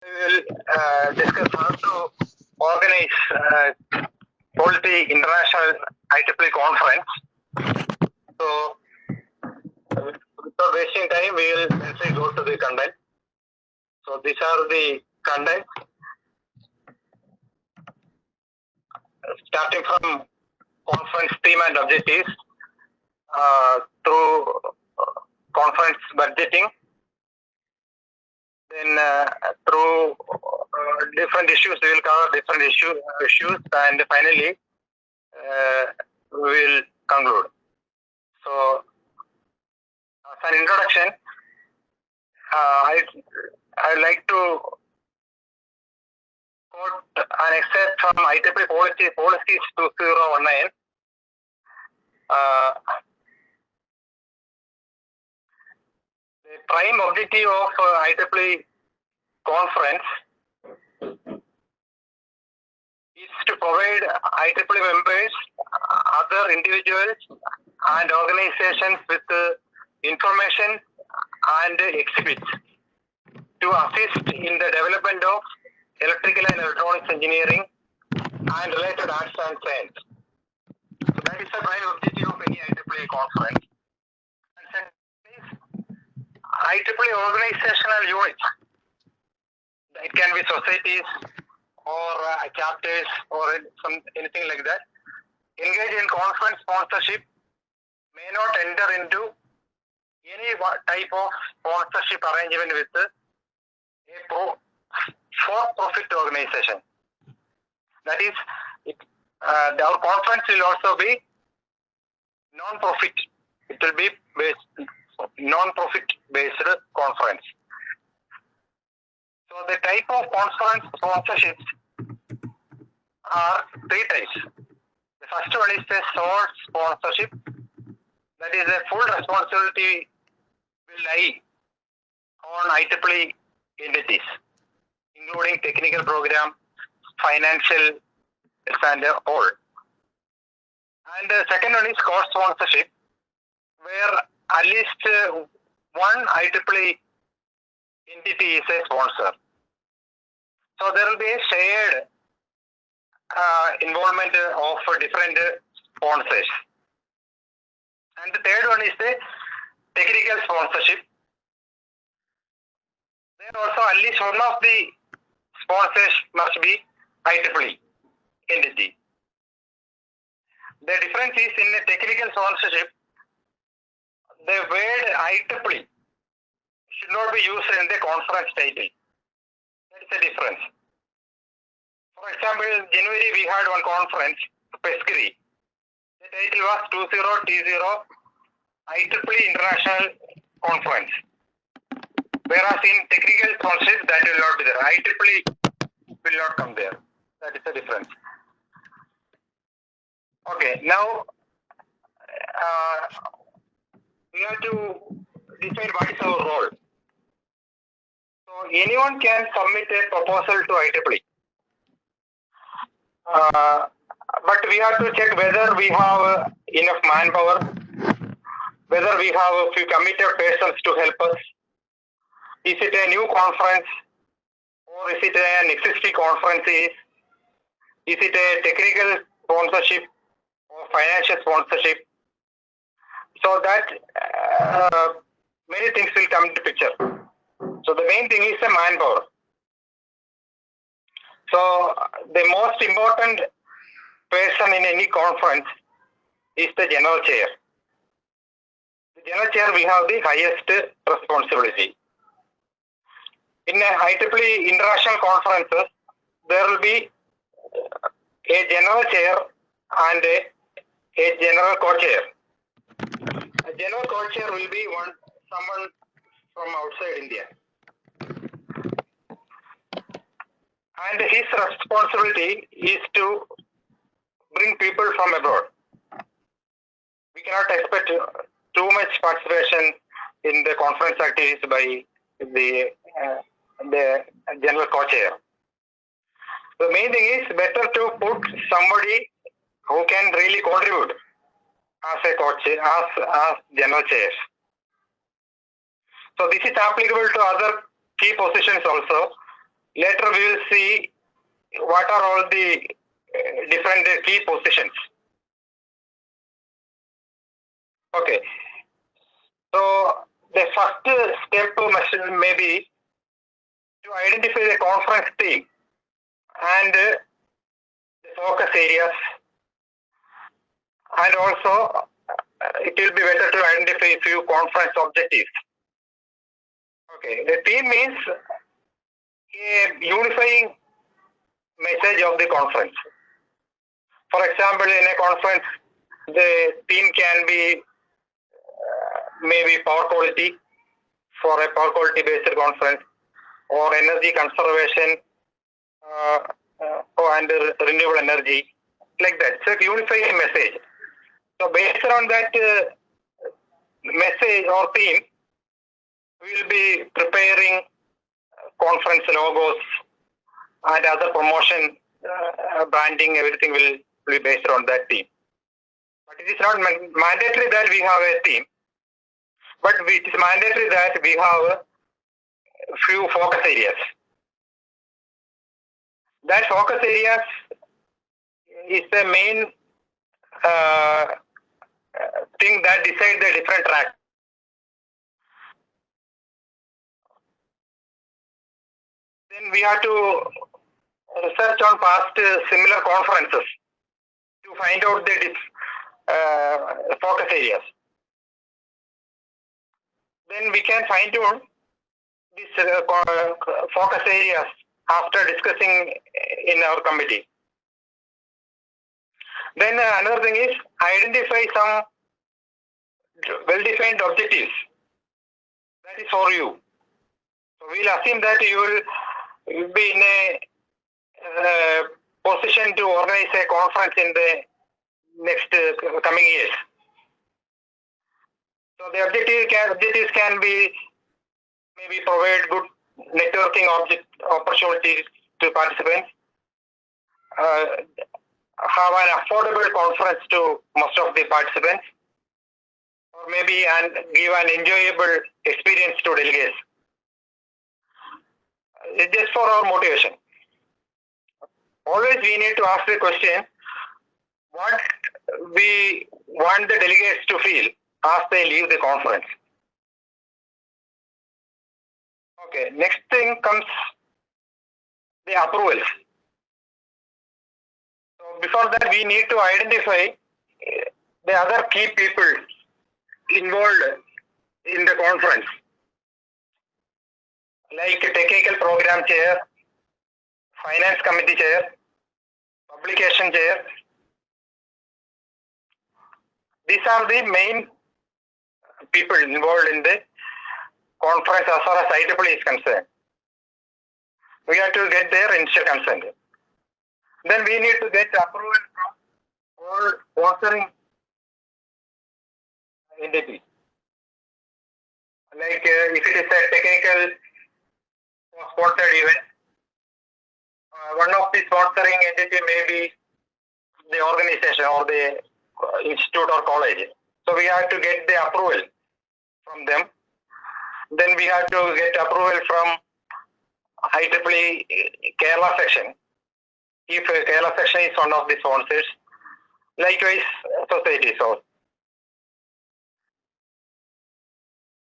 we will discuss how to organize Quality International IEEE Conference. So, without wasting time, we will simply go to the content. So, these are the contents. Starting from conference theme and objectives through conference budgeting, then through different issues, we will cover different issues, and finally we will conclude. So, as an introduction, I'd like to quote an excerpt from IEEE Policies 2019. The prime objective of IEEE conference is to provide IEEE members, other individuals and organizations with information and exhibits to assist in the development of electrical and electronics engineering and related arts and science. So that is the prime objective of any IEEE conference. And second is IEEE organizational units. It can be societies or chapters or anything like that. Engage in conference sponsorship may not enter into any type of sponsorship arrangement with a for-profit organization. That is, our conference will also be non-profit. It will be non-profit based conference. So the type of conference sponsorships are three types. The first one is the sole sponsorship. That is, a full responsibility will lie on IEEE entities, including technical program, financial, and all. And the second one is co-sponsorship, where at least one IEEE entity is a sponsor. So there will be a shared involvement of different sponsors. And the third one is the technical sponsorship. There also at least one of the sponsors must be IEEE entity. The difference is in the technical sponsorship, the word IEEE should not be used in the conference title. That is the difference. For example, in January we had one conference, Pescary. The title was 20T0 IEEE International Conference. Whereas in technical sponsorship, that will not be there. IEEE will not come there. That is the difference. Okay, now we have to decide what is our role. So anyone can submit a proposal to IEEE. But we have to check whether we have enough manpower, whether we have a few committed persons to help us. Is it a new conference or is it an existing conference? Is it a technical sponsorship or financial sponsorship? So that many things will come into picture. So the main thing is the manpower. So the most important person in any conference is the general chair. The general chair will have the highest responsibility. In a IEEE international conferences, there will be a general chair and a general co-chair. A general co-chair will be someone from outside India. And his responsibility is to bring people from abroad. We cannot expect too much participation in the conference activities by the general co-chair. The main thing is better to put somebody who can really contribute as a co-chair, as general chair. So this is applicable to other key positions also. Later we will see what are all the different key positions. Okay. So the first step may be to identify the conference theme and the focus areas, and also it will be better to identify a few conference objectives. Okay, the theme means a unifying message of the conference. For example, in a conference, the theme can be maybe power quality for a power quality based conference, or energy conservation and renewable energy, like that. So unifying message. So based on that message or theme, we will be preparing conference logos and other promotion, branding, everything will be based on that theme. But it is not mandatory that we have a theme, but it is mandatory that we have a few focus areas. That focus areas is the main thing that decides the different track. Then we have to research on past similar conferences to find out the focus areas. Then we can find out these focus areas after discussing in our committee. Then another thing is identify some well-defined objectives. That is for you. So we'll assume that you will be in a position to organize a conference in the next coming years. So the objectives can be maybe provide good networking opportunities to participants, have an affordable conference to most of the participants, or maybe give an enjoyable experience to delegates. It's just for our motivation. Always we need to ask the question, what we want the delegates to feel as they leave the conference. Okay, next thing comes the approvals. So before that, we need to identify the other key people involved in the conference, like technical program chair, finance committee chair, publication chair. These are the main people involved in the conference as far as IEEE is concerned. We have to get their initial consent. Then we need to get approval from all sponsoring entities. Like if it is a technical sponsored event, one of the sponsoring entity may be the organization or the institute or college. So we have to get the approval from them. Then we have to get approval from IEEE Kerala section, if Kerala section is one of the sponsors. Likewise, societies also.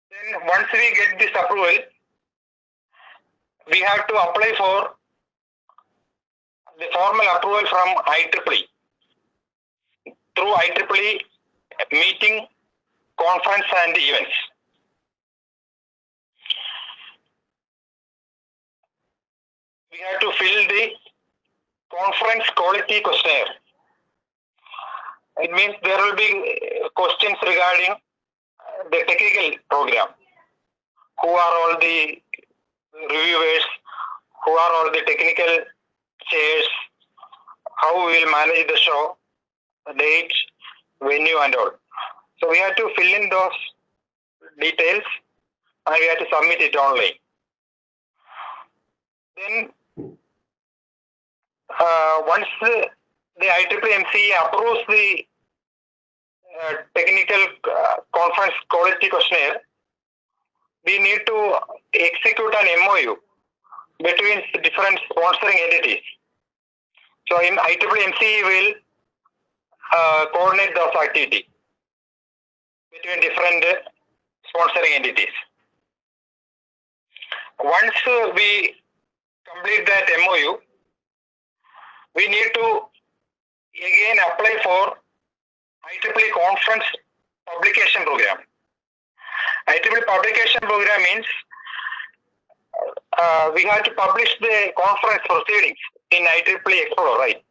Then once we get this approval, we have to apply for the formal approval from IEEE through IEEE meeting, conference and events. We have to fill the conference quality questionnaire. It means there will be questions regarding the technical program. Who are all the reviewers? Who are all the technical chairs? How we will manage the show, date, venue and all. So we have to fill in those details and we have to submit it online. Then once the IEEE MCA approves the technical conference quality questionnaire, we need to execute an MOU between different sponsoring entities. So in IEEE MCE will coordinate those activities between different sponsoring entities. Once we complete that MOU, we need to again apply for IEEE Conference Publication Program. IEEE Publication Program means we have to publish the conference proceedings in IEEE Explorer, right?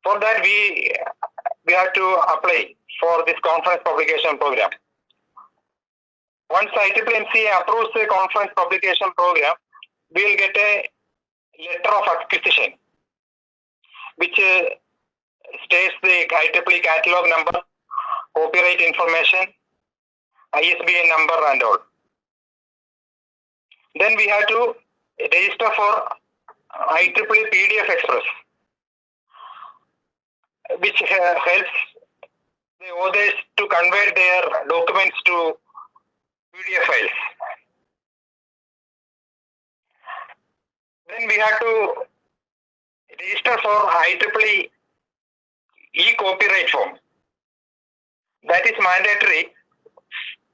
For that, we have to apply for this conference publication program. Once IEEE MCA approves the conference publication program, we will get a letter of acquisition, which states the IEEE catalog number, copyright information, ISBN number and all. Then we have to register for IEEE PDF Express, which helps the authors to convert their documents to PDF files. Then we have to register for IEEE e-copyright form. That is mandatory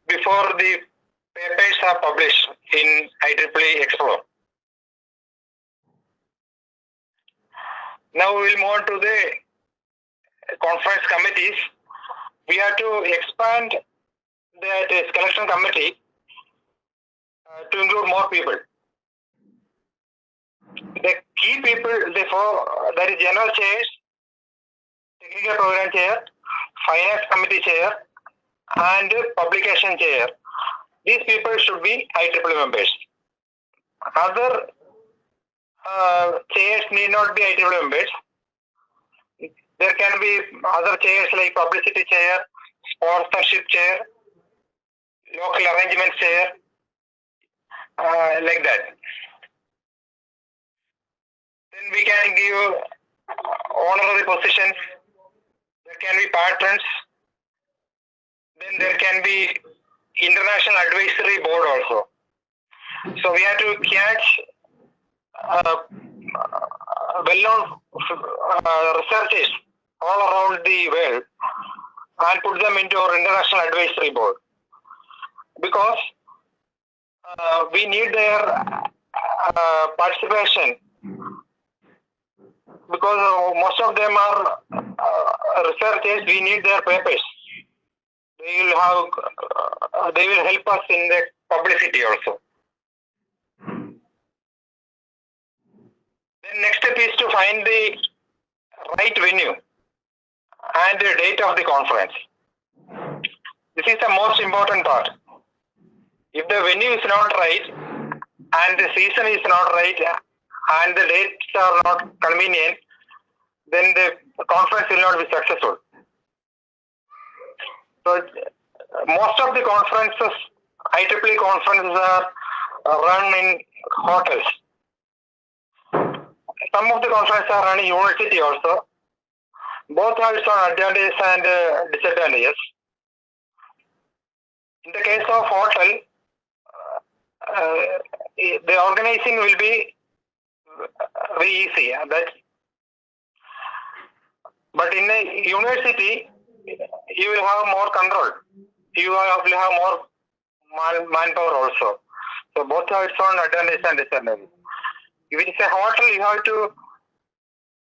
before the papers are published in IEEE Explorer. Now we will move on to the conference committees. We have to expand that selection committee to include more people. The key people, therefore, that is general chairs, technical program chair, finance committee chair, and publication chair. These people should be IEEE members. Other chairs need not be IEEE members. There can be other chairs like publicity chair, sponsorship chair, local arrangement chair, like that. Then we can give honorary positions. There can be patrons. Then there can be international advisory board also. So we have to catch well-known researchers all around the world and put them into our international advisory board, because we need their participation, because most of them are researchers. We need their papers. They will help us in the publicity also. Then next step is to find the right venue and the date of the conference. This is the most important part. If the venue is not right and the season is not right and the dates are not convenient, then the conference will not be successful. So most of the conferences, IEEE conferences, are run in hotels. Some of the conferences are run in university also. Both have its own advantages and disadvantages. In the case of hotel, the organizing will be very easy. But in a university, you will have more control. You will have more manpower also. So both have its own advantages and disadvantages. If it is a hotel, you have to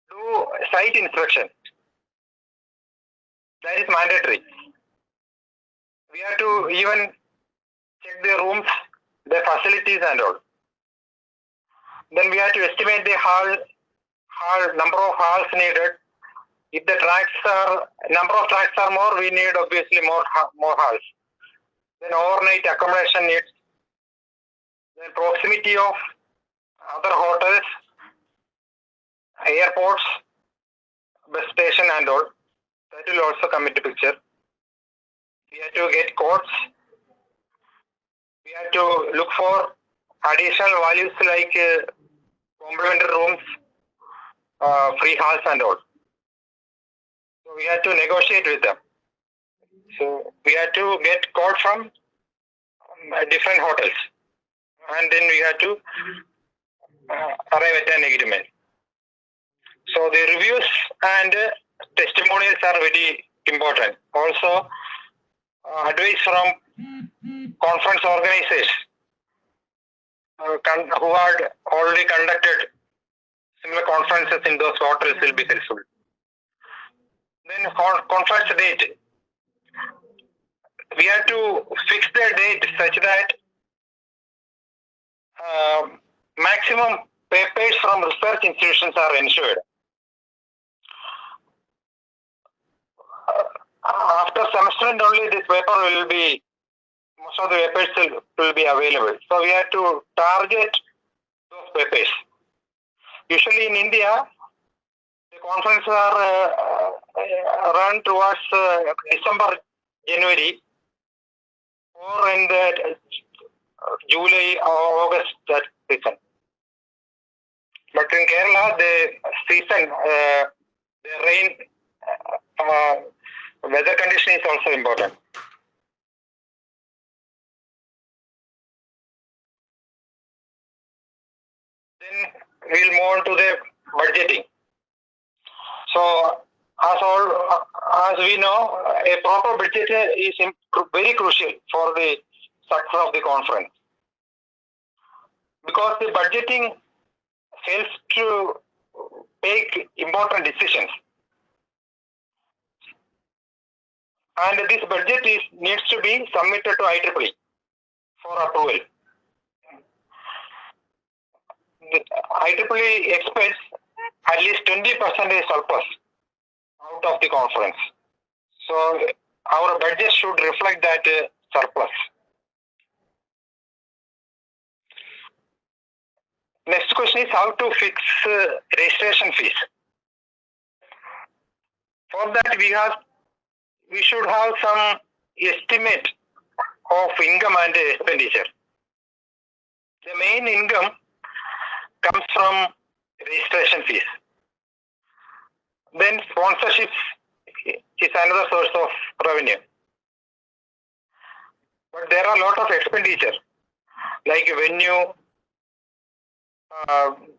do site inspection. That is mandatory. We have to even check the rooms, the facilities and all. Then we have to estimate the number of halls needed. If the number of tracks are more, we need obviously more halls. Then overnight accommodation needs. Then proximity of other hotels, airports, bus station and all. That will also come into picture. We have to get codes. We have to look for additional values like complimentary rooms, free halls and all. So we have to negotiate with them. So we have to get code from different hotels. And then we have to arrive at an agreement. So the reviews and testimonials are very important. Also, advice from conference organizers who had already conducted similar conferences in those hotels will be helpful. Then conference date. We have to fix the date such that maximum papers from research institutions are ensured. After semester end only, this paper will be, most of the papers will be available. So we have to target those papers. Usually in India, the conferences are run towards December, January, or in the July or August that season. But in Kerala, the season, the rain, weather condition is also important. Then we'll move on to the budgeting. So, as we know, a proper budget is very crucial for the success of the conference, because the budgeting helps to take important decisions, and this budget needs to be submitted to IEEE for approval. The IEEE expects at least 20% surplus out of the conference. So our budget should reflect that surplus. Next question is how to fix registration fees. For that we should have some estimate of income and expenditure. The main income comes from registration fees. Then sponsorships is another source of revenue. But there are a lot of expenditure like venue,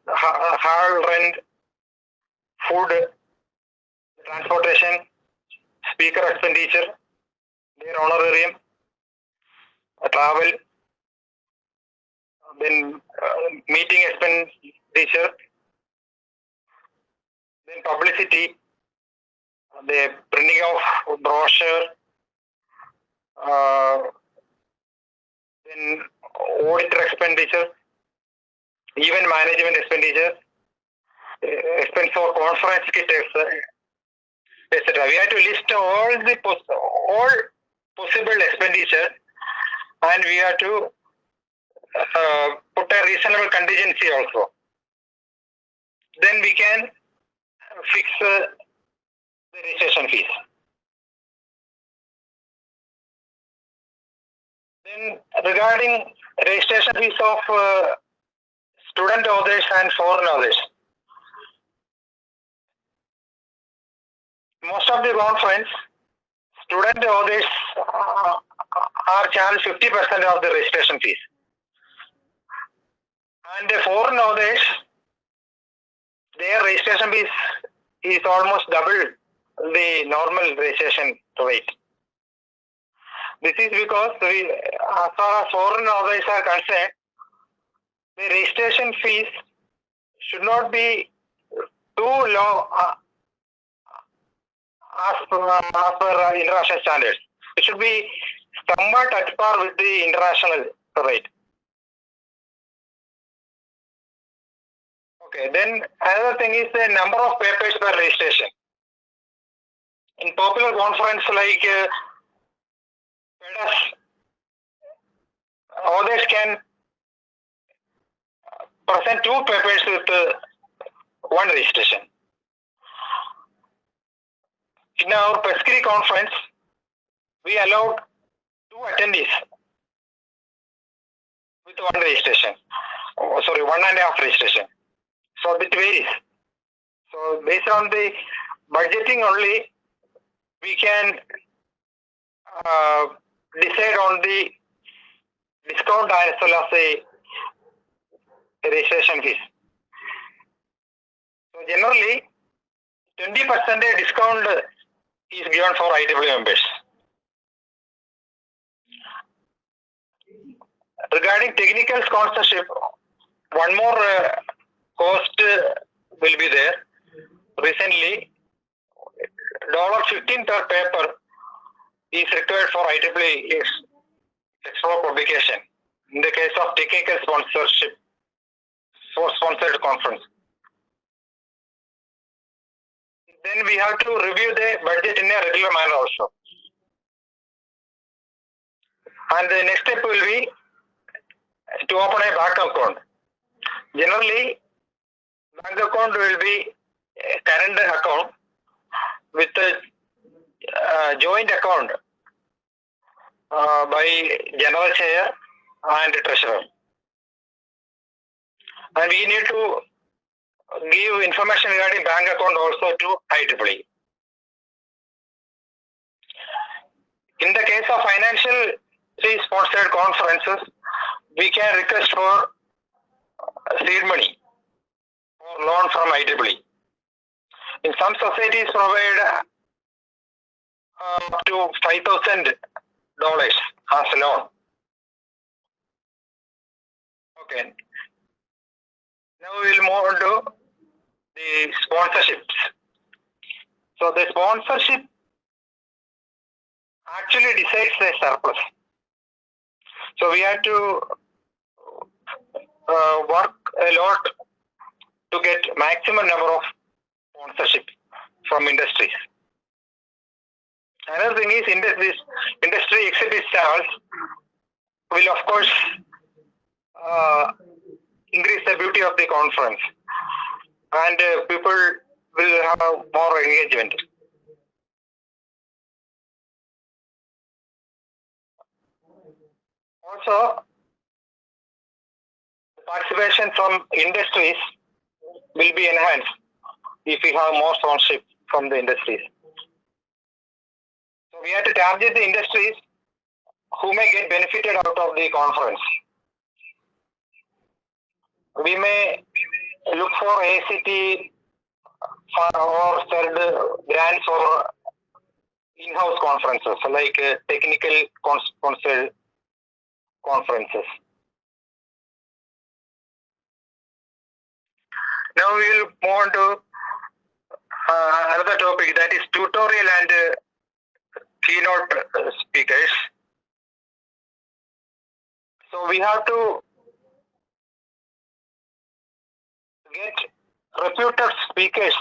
hall rent, food, transportation, speaker expenditure, their honorarium, travel, then meeting expenditure, then publicity, the printing of brochure, then auditor expenditure, event management expenditure, expense for conference kit, etc. We have to list all possible expenditure, and we have to put a reasonable contingency also. Then we can fix the registration fees. Then regarding registration fees of student authors and foreign authors, most of the conference, student authors are charged 50% of the registration fees, and the foreign authors, their registration fees is almost double the normal registration rate. This is because as far as foreign authors are concerned, the registration fees should not be too low as per international standards. It should be somewhat at par with the international rate. Okay, then another thing is the number of papers per registration. In popular conference like PEDAS, authors can present 2 papers with 1 registration. In our Pescary conference, we allowed 2 attendees with 1 registration. Oh, sorry, 1.5 registration. So it varies. So based on the budgeting only, we can decide on the discount as well as the registration fees. So generally, 20% discount is given for IEEE members. Regarding technical sponsorship, one more cost will be there. Recently, $15 per paper is required for IEEE Expo publication in the case of technical sponsorship for sponsored conference. Then we have to review the budget in a regular manner also. And the next step will be to open a bank account. Generally, bank account will be a current account with a joint account by general chair and treasurer. And we need to give information regarding bank account also to IEEE. In the case of financial sponsored conferences, we can request for seed money or loan from IEEE. In some societies provide up to $5,000 as a loan. Okay. Now we will move on to the sponsorships. So the sponsorship actually decides the surplus. So we have to work a lot to get maximum number of sponsorship from industries. Another thing is industry exhibit stalls will of course increase the beauty of the conference, and people will have more engagement. Also, participation from industries will be enhanced if we have more sponsorship from the industries. So we have to target the industries who may get benefited out of the conference. We may look for ACT or third grants for in-house conferences like technical sponsored conferences. Now we will move on to another topic, that is tutorial and keynote speakers. So we have to get reputed speakers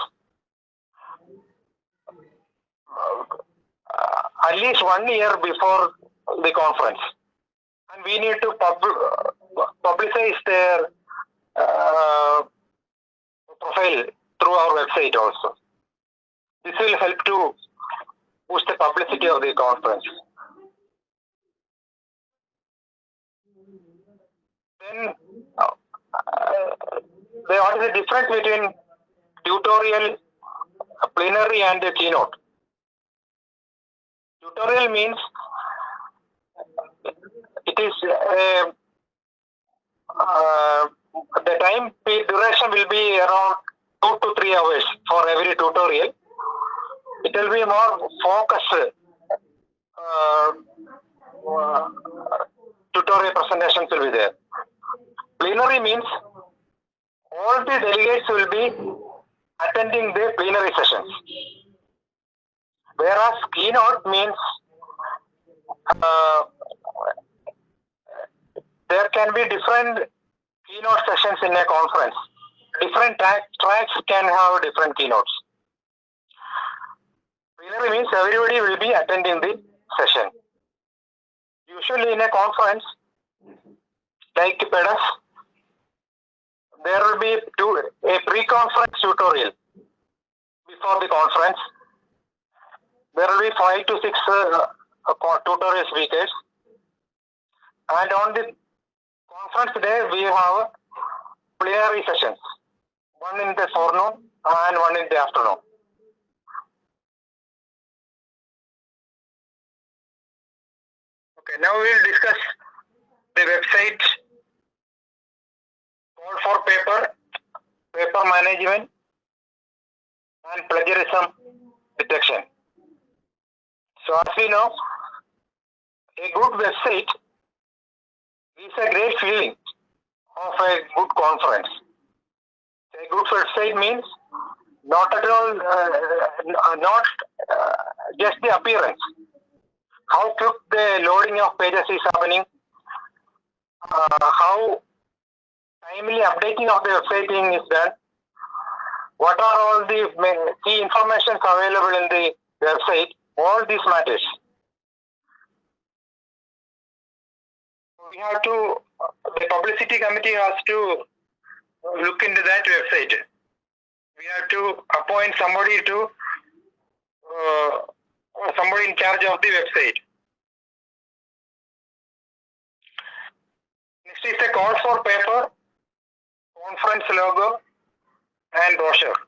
at least 1 year before the conference, and we need to publicize their profile through our website also. This will help to boost the publicity of the conference. Then what is the difference between tutorial, plenary and keynote? Tutorial means it is the time duration will be around 2 to 3 hours for every tutorial. It will be more focused tutorial presentations will be there. Plenary means all the delegates will be attending the plenary sessions. Whereas keynote means there can be different keynote sessions in a conference. Different tracks can have different keynotes. Plenary means everybody will be attending the session. Usually in a conference like PEDAS, there will be a pre-conference tutorial before the conference. There will be 5 to 6 tutorial speakers, and on the conference day we have plenary sessions, one in the forenoon and one in the afternoon. Okay, now we will discuss the website, call for paper management, and plagiarism detection. So as we know, a good website is a great feeling of a good conference. A good website means not at all, not just the appearance. How quick the loading of pages is happening, how timely updating of the website is done, what are all the key information available in the website, all these matters. We have to, the publicity committee has to look into that website. We have to appoint somebody to, somebody in charge of the website. Next is a call for paper, conference logo, and brochure.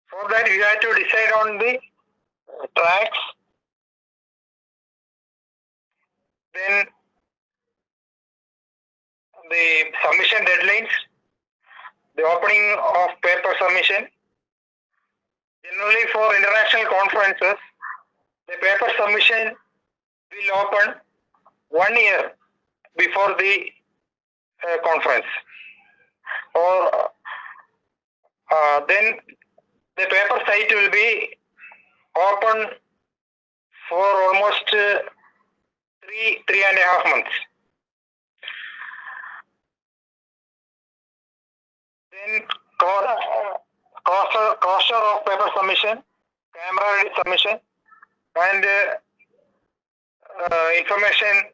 For that, we have to decide on the tracks, then the submission deadlines, the opening of paper submission. Generally, for international conferences, the paper submission will open 1 year before the conference, or then the paper site will be open for almost 3.5 months. Then closure of paper submission, camera ready submission, and information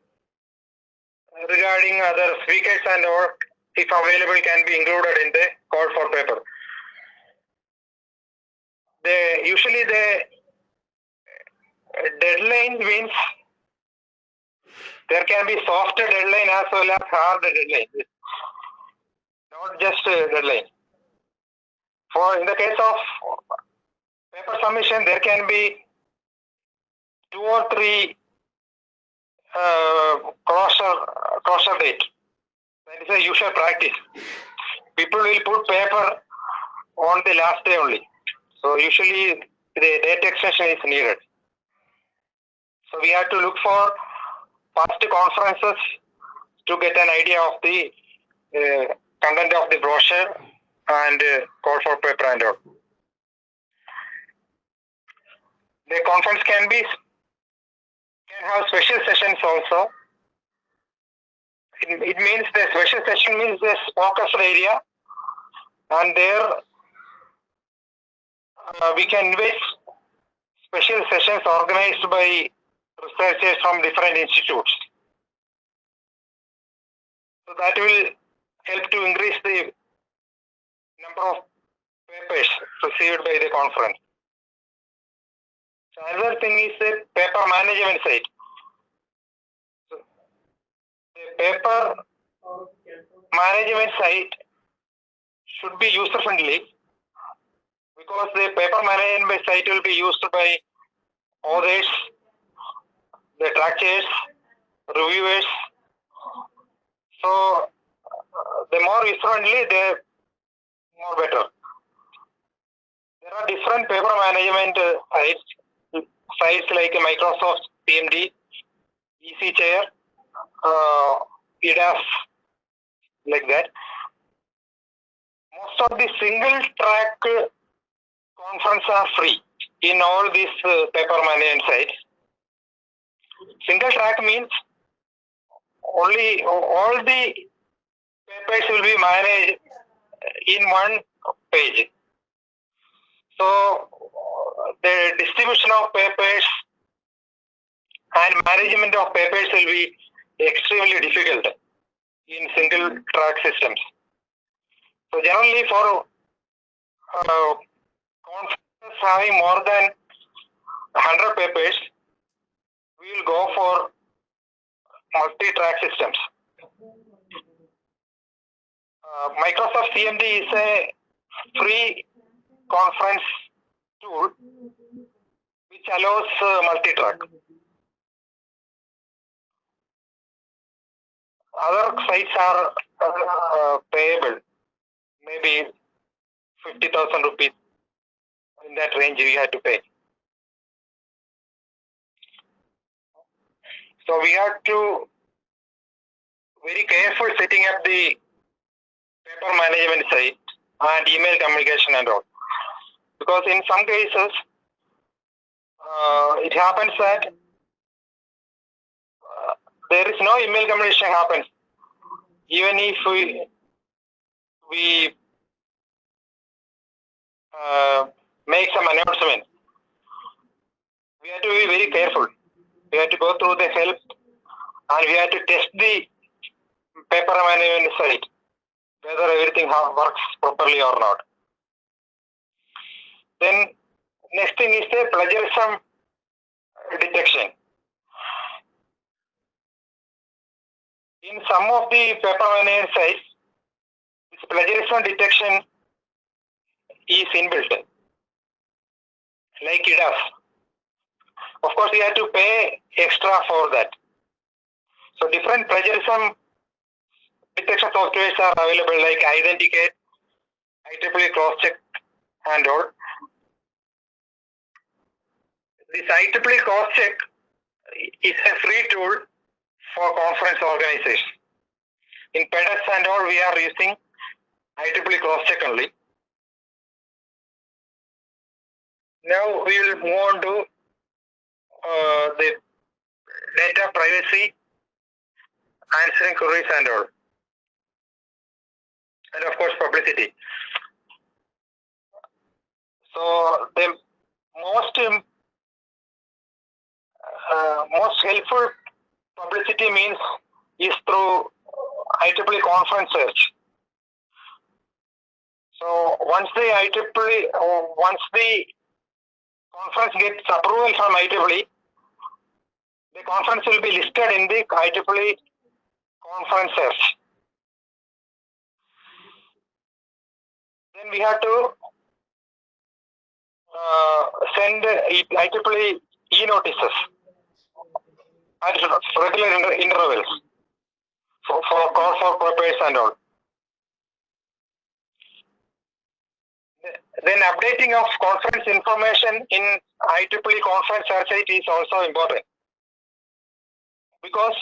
regarding other speakers and or if available can be included in the call for paper. Usually the deadline means there can be softer deadline as well as hard deadline, not just a deadline. For in the case of paper submission, there can be 2 or 3 closure date. That is a usual practice. People will put paper on the last day only. So usually the date extension is needed. So we have to look for past conferences to get an idea of the content of the brochure and call for paper and all. The conference can have special sessions also. It means the special session means the focus area, and there we can invite special sessions organized by researchers from different institutes. So that will help to increase the number of papers received by the conference. So another thing is the paper management site. So the paper management site should be user friendly, because the paper management site will be used by authors, the trackers, reviewers. So the more user friendly, the more better. There are different paper management sites like Microsoft CMD, EC Chair, EDAF, like that. Most of the single track conference are free in all these paper management sites. Single track means only all the papers will be managed in one page. So the distribution of papers and management of papers will be extremely difficult in single track systems. So generally for conferences having more than 100 papers, we will go for multi-track systems. Microsoft CMD is a free conference tool which allows multi-track. Other sites are payable, maybe 50,000 rupees. In that range we had to pay. So we had to very careful setting up the paper management site and email communication and all. Because in some cases, it happens that there is no email communication happens. Even if we make some announcement, we have to be very careful. We have to go through the help and we have to test the paper management site, whether everything works properly or not. Then next thing is the plagiarism detection. In some of the paper management sites, this plagiarism detection is inbuilt, like it does. Of course, you have to pay extra for that. So different plagiarism detection softwares are available, like Authenticate, IEEE Crosscheck, and all. This IEEE Crosscheck is a free tool for conference organization. In PEDS and all, we are using IEEE Crosscheck only. Now we will move on to the data privacy, answering queries and all. And of course, publicity. So the most helpful publicity means is through IEEE conference search. So once the conference gets approval from IEEE, the conference will be listed in the IEEE conference search. Then we have to send IEEE e-notices at regular intervals for call for purpose and all. Then updating of conference information in IEEE conference site is also important, because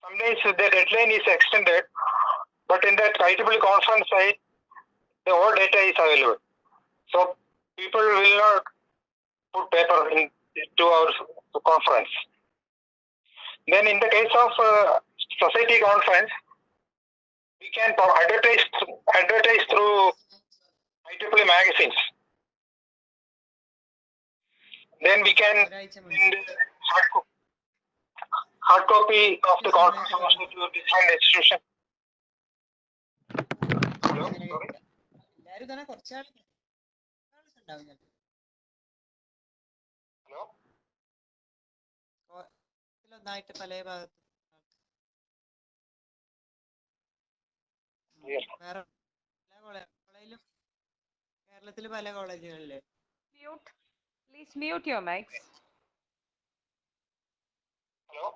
sometimes the deadline is extended, but in that IEEE conference site, the whole data is available. So people will not put paper in 2 hours conference. Then in the case of society conference, we can advertise through IEEE magazines. Then we can send hard copy of the conference also to different institutions. Hello? Sorry? Hello? Yes. Mute. Please mute your mics. Hello?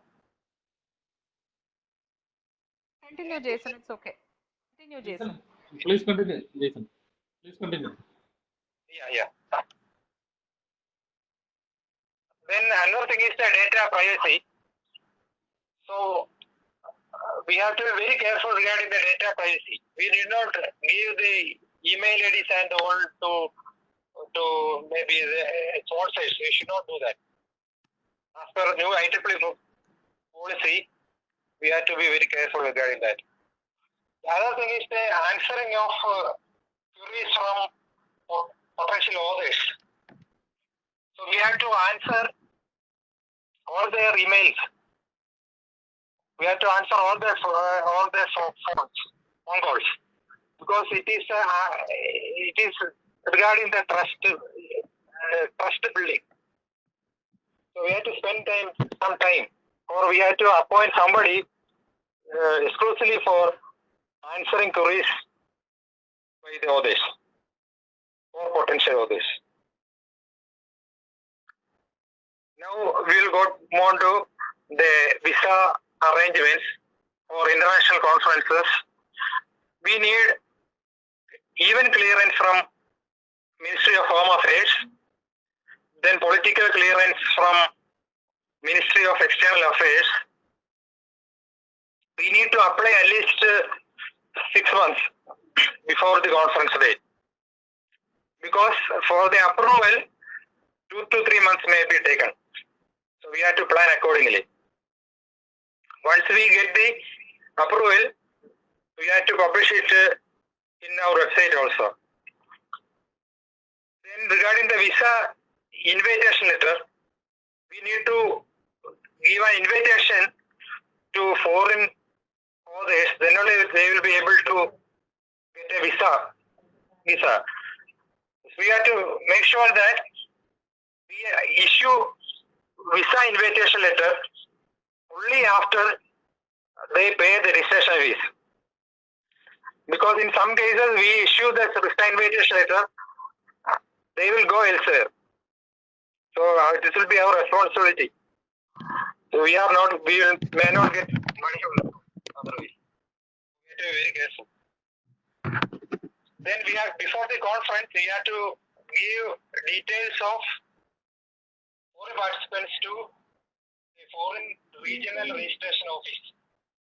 Continue, Jason. It's okay. Continue, Jason. Please continue, Jason. Please continue. Yeah. Then another thing is the data privacy. So we have to be very careful regarding the data privacy. We did not give the email IDs and all to maybe the sources. We should not do that. As per new IEEE policy, we have to be very careful regarding that. The other thing is the answering of queries from potential authors. So we have to answer all their emails. We have to answer all their phone calls, because it is regarding the trust building. So we have to spend some time, or we have to appoint somebody exclusively for answering queries by the authors or potential authors. Now we will go on to the visa arrangements for international conferences. We need even clearance from Ministry of Home Affairs, then political clearance from Ministry of External Affairs, we need to apply at least 6 months before the conference date. Because for the approval, 2 to 3 months may be taken. So we have to plan accordingly. Once we get the approval, we have to publish it in our website also. Then regarding the visa invitation letter, we need to give an invitation to foreign authors, then only they will be able to get a visa. We have to make sure that we issue visa invitation letter only after they pay the registration fees. Because in some cases we issue the visa invitation letter, they will go elsewhere. So this will be our responsibility. So we may not get money from them otherwise. We have to be very careful. Then we have, before the conference, we have to give details of foreign participants to the foreign regional registration office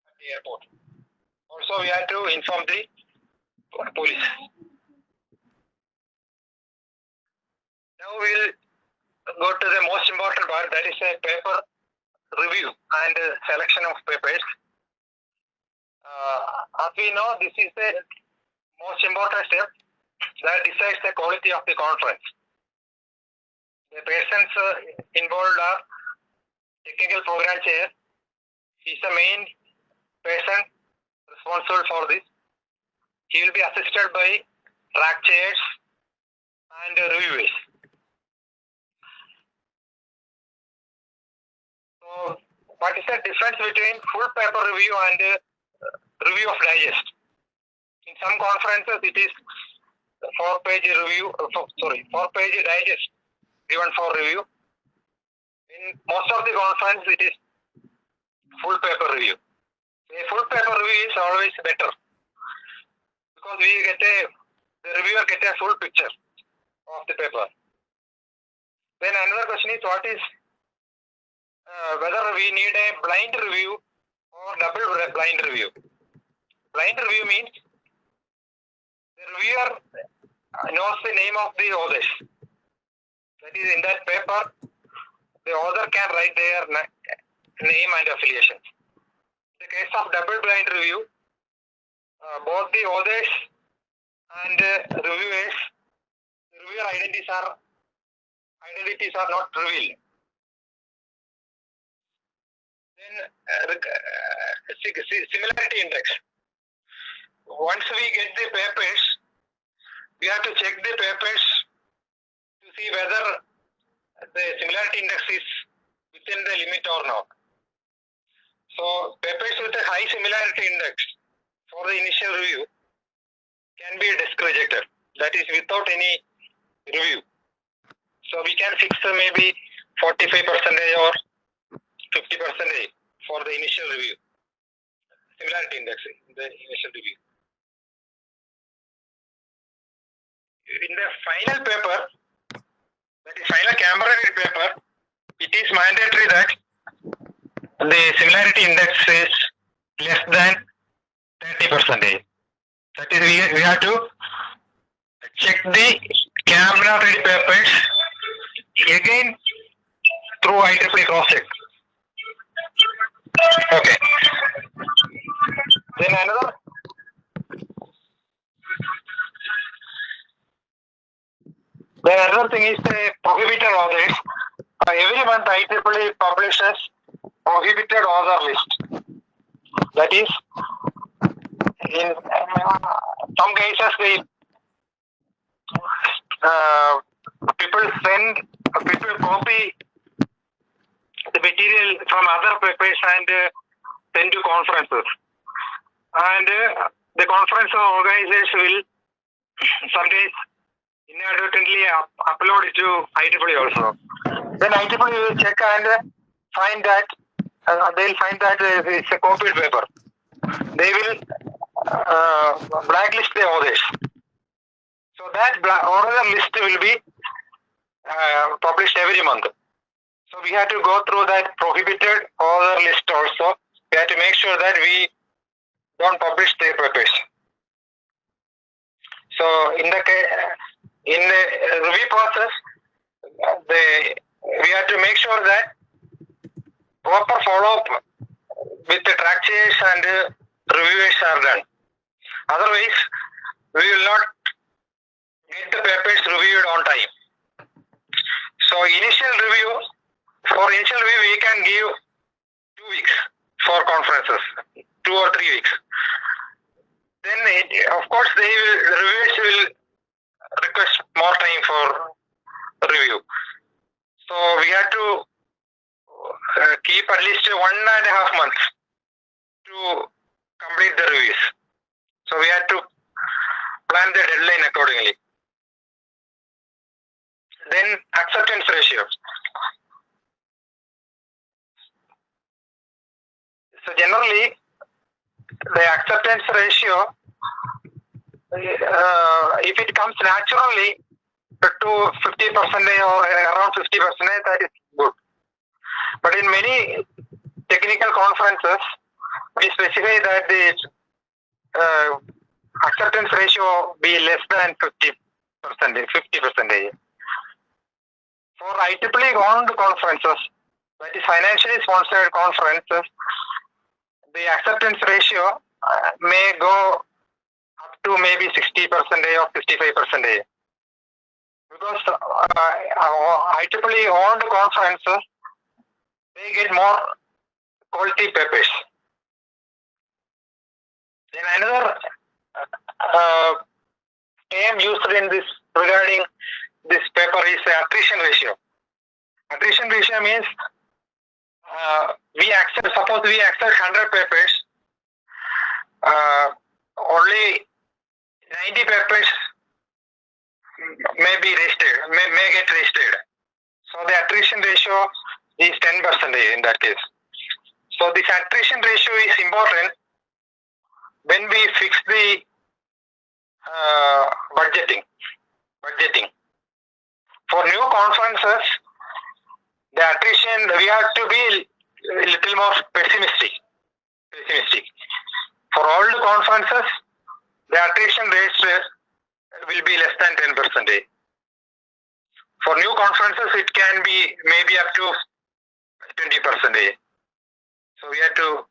at the airport. Also, we have to inform the police. Now we'll go to the most important part, that is a paper review and selection of papers. As we know, this is the most important step that decides the quality of the conference. The persons involved are technical program chair. He is the main person responsible for this. He will be assisted by track chairs and reviewers. So, what is the difference between full paper review and review of digest? In some conferences, it is 4-page review. 4-page digest given for review. In most of the conferences, it is full paper review. A full paper review is always better because the reviewer get a full picture of the paper. Then another question is whether we need a blind review or double blind review. Blind review means the reviewer knows the name of the authors. That is, in that paper, the author can write their name and affiliations. In the case of double blind review, both the authors and reviewers, the reviewer identities are not revealed. Then similarity index. Once we get the papers, we have to check the papers to see whether the similarity index is within the limit or not. So papers with a high similarity index for the initial review can be desk rejected. That is without any review. So we can fix maybe 45% or 50% for the initial review. Similarity index in the initial review. In the final paper, that is final camera read paper, it is mandatory that the similarity index is less than 30%. That is, we have to check the camera read papers again through IEEE cross check. Okay. Then another thing is the prohibited authors. Every month IEEE publishes prohibited author list. That is, in some cases people copy the material from other papers and send to conferences. And the conference organizers will sometimes inadvertently upload it to IEEE also. Then IEEE will check and find that they'll find that it's a copied paper. They will blacklist the authors. So that order list will be published every month. So we have to go through that prohibited order list also. We have to make sure that we don't publish their papers. So in the review process, we have to make sure that proper follow-up with the track chairs and reviewers are done. Otherwise, we will not get the papers reviewed on time. So for initial review, we can give 2 weeks for conferences, 2 or 3 weeks. Then, of course, the reviewers will request more time for review. So we have to keep at least 1.5 months to complete the reviews. So we have to plan the deadline accordingly. Then acceptance ratio. So generally, the acceptance ratio, if it comes naturally to 50% or around 50%, that is good. But in many technical conferences, we specify that the acceptance ratio be less than 50%. For IEEE owned conferences, that is financially sponsored conferences, the acceptance ratio may go up to maybe 60% or 55%. Because IEEE owned conferences, they get more quality papers. Then another term used in this regarding this paper is attrition ratio. Attrition ratio means suppose we accept 100 papers, only 90 papers may be registered, may get registered. So the attrition ratio is 10% in that case. So this attrition ratio is important when we fix the budgeting. For new conferences, the attrition, we have to be a little more pessimistic. For old conferences, the attrition rates will be less than 10%. For new conferences, it can be maybe up to 20%. So we have to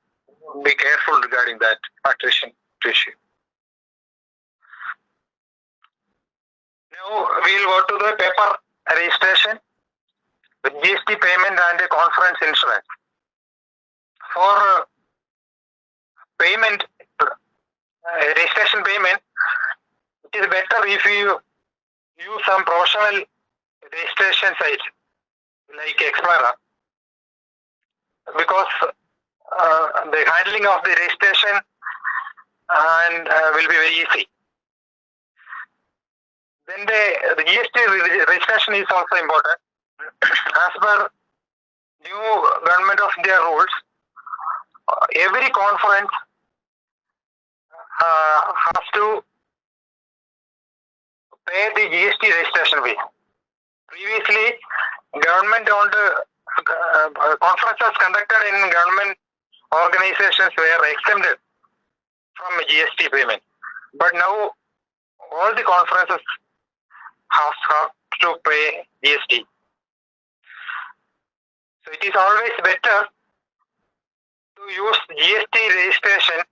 be careful regarding that attrition ratio. Now we will go to the paper registration with GST payment and the conference insurance. For payment, registration payment, it is better if you use some professional registration site like Explorer, because the handling of the registration and will be very easy. Then the GST registration is also important. As per new Government of India rules, every conference has to pay the GST registration fee. Previously, government-owned conferences conducted in government organizations were exempted from GST payment. But now, all the conferences have to pay GST. So it is always better to use GST registration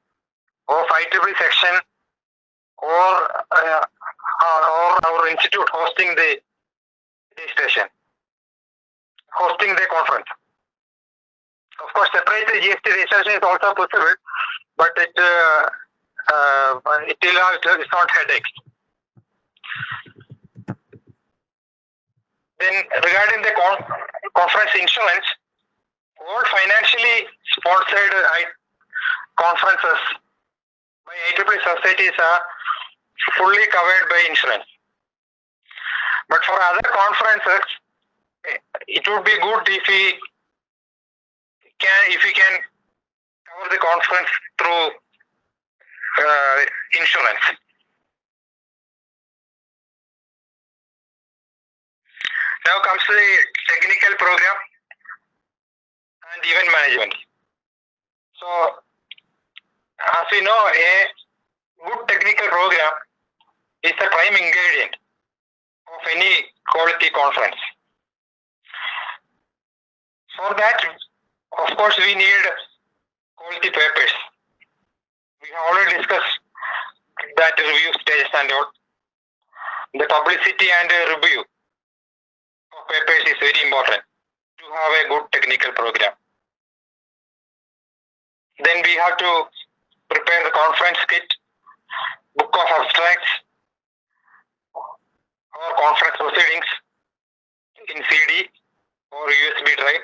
of IEEE section or our institute hosting the registration, hosting the conference. Of course, separate the GST registration is also possible, but it's not headaches. Then regarding the conference insurance, all financially sponsored conferences by IEEE societies are fully covered by insurance. But for other conferences, it would be good if we can cover the conference through insurance. Now comes the technical program and event management. So, as we know, a good technical program is the prime ingredient of any quality conference. For that, of course, we need quality papers. We have already discussed that review stage and all. The publicity and review of papers is very important to have a good technical program. Then we have to prepare the conference kit, book of abstracts, or conference proceedings in CD or USB drive.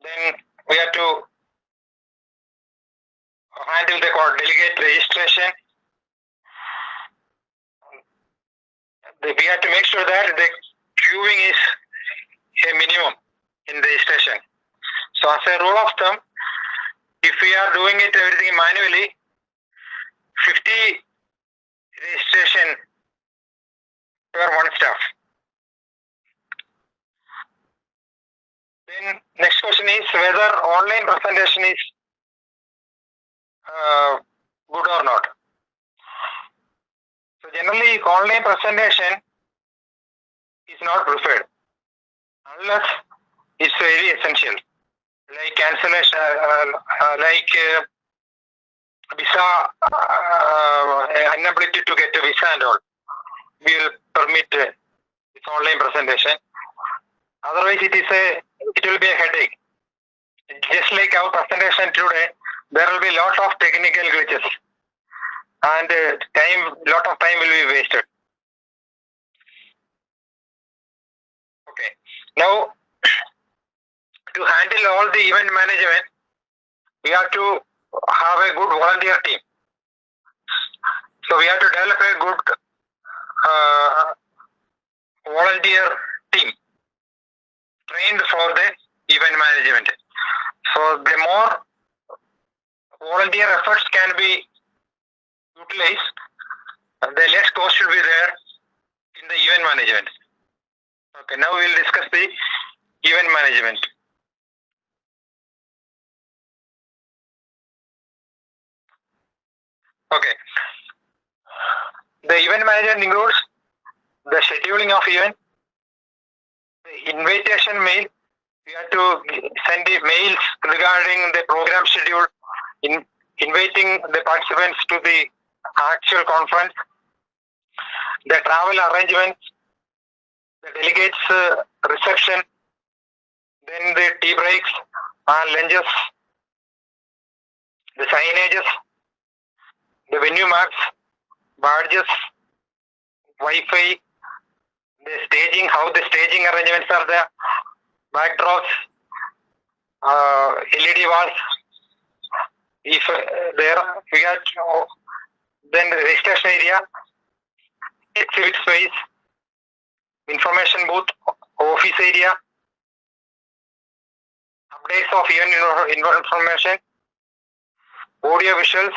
Then we have to handle the delegate registration. We have to make sure that the queuing is a minimum in the registration. So as a rule of thumb, if we are doing it everything manually, 50 registration per one staff. Then next question is whether online presentation is good or not. So generally online presentation is not preferred unless it's very essential, like cancellation, visa, inability to get a visa and all. We will permit this online presentation. Otherwise, it will be a headache. Just like our presentation today, there will be a lot of technical glitches, and lot of time will be wasted. Okay. Now, to handle all the event management, we have to have a good volunteer team. So we have to develop a good volunteer team trained for the event management. So the more volunteer efforts can be utilized, the less cost should be there in the event management. Okay, now we will discuss the event management. Okay. The event management includes the scheduling of event, the invitation mail. We have to send the mails regarding the program schedule, inviting the participants to the actual conference, the travel arrangements, the delegates reception, then the tea breaks and lunches, the signages, the venue maps, badges, Wi-Fi, the staging, how the staging arrangements are there, backdrops, LED walls. If there we got then the registration area, exhibit space, information booth, office area, updates of event information, audio visuals,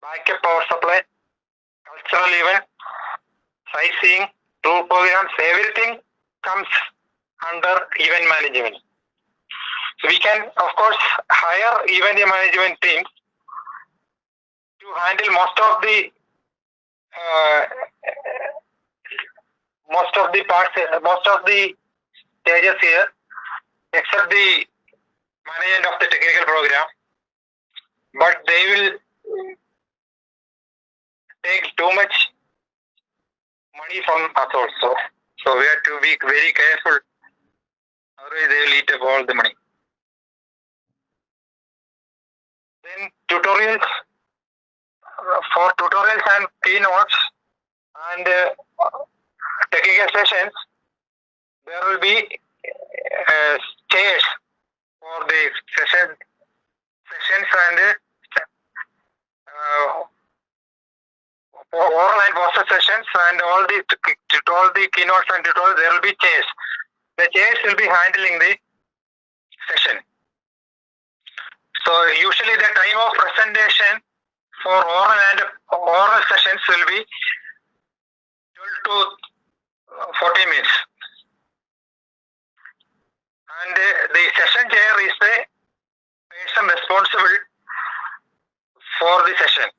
backup power supply, cultural event, sightseeing, tour programs, everything comes under event management. So we can, of course, hire event management teams to handle most of the stages here, except the management of the technical program. But they will take too much money from us also. So we have to be very careful. Otherwise, they will eat up all the money. Then tutorials. For tutorials and keynotes and technical sessions, there will be chairs for the sessions and oral and poster sessions, and all the keynotes and tutorials. There will be chairs. The chairs will be handling the session. So usually the time of presentation for oral sessions will be 12 to 40 minutes. And the session chair is the person responsible for the session.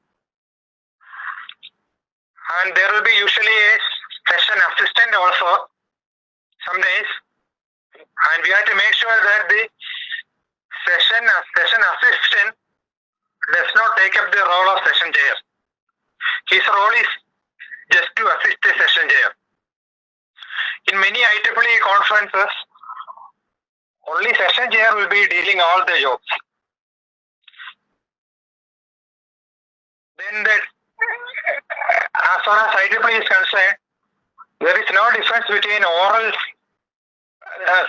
And there will be usually a session assistant also some days. And we have to make sure that the session assistant does not take up the role of session chair. His role is just to assist the session chair. In many IEEE conferences, only session chair will be dealing all the jobs. Then as far as IEEE is concerned, there is no difference between oral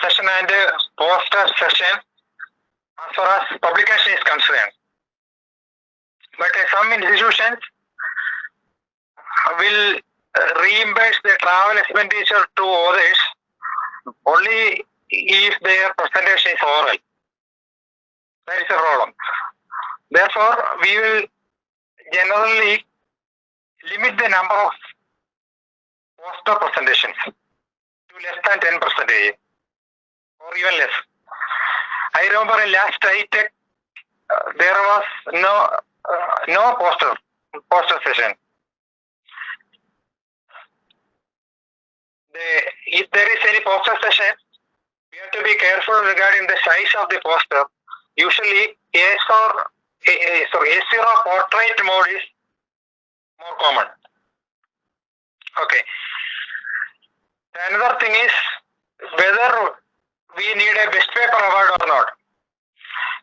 session and poster session as far as publication is concerned. But some institutions will reimburse the travel expenditure to others only if their presentation is oral. That is a problem. Therefore, we will generally limit the number of poster presentations to less than 10% or even less. I remember in last ITech, there was no poster session. If there is any poster session, we have to be careful regarding the size of the poster. Usually, A0 portrait mode is more common. Okay. Another thing is whether we need a best paper award or not.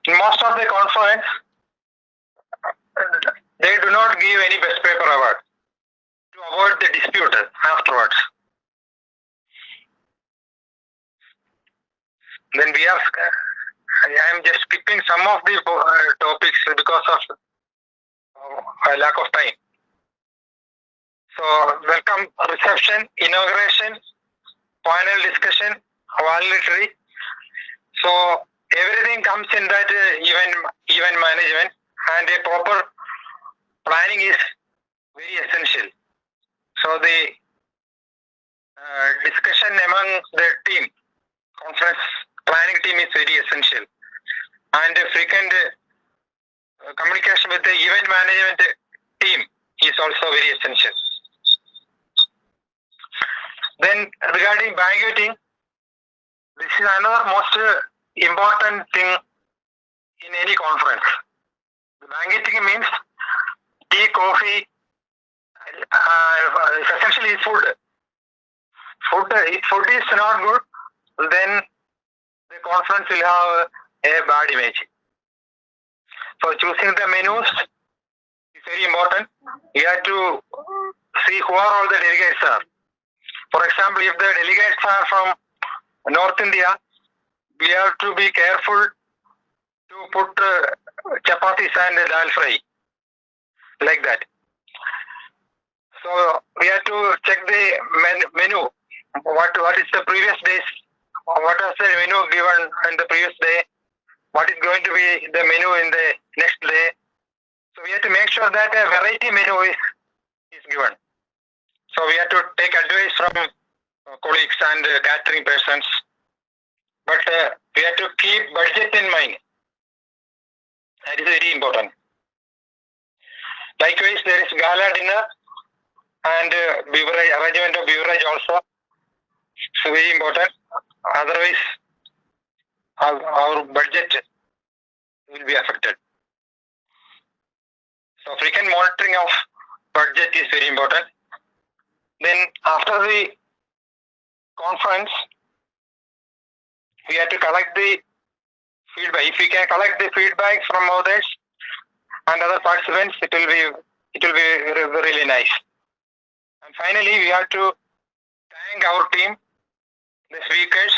In most of the conference, they do not give any best paper award to avoid the dispute afterwards. Then I am just skipping some of the topics because of lack of time. So, welcome reception, inauguration, panel discussion, valedictory. So, everything comes in that event management, and a proper planning is very essential. So, the discussion among the team, conference planning team is very essential, and frequent communication with the event management team is also very essential. Then regarding banqueting, this is another most important thing in any conference. The banqueting means tea, coffee, essentially food. If food is not good, then the conference will have a bad image. So choosing the menus is very important. You have to see who are all the delegates are. For example, if the delegates are from North India, we have to be careful to put chapatis and dal fry, like that. So we have to check the menu. What is the previous day's? What was the menu given in the previous day? What is going to be the menu in the next day? So we have to make sure that a variety menu is given. So we have to take advice from colleagues and catering persons. But we have to keep budget in mind. That is very important. Likewise, there is gala dinner and beverage, arrangement of beverage also. So very important. Otherwise, our budget will be affected. So frequent monitoring of budget is very important. Then after the conference, we have to collect the feedback. If we can collect the feedback from others and other participants, it will be really nice. And finally, we have to thank our team, the speakers,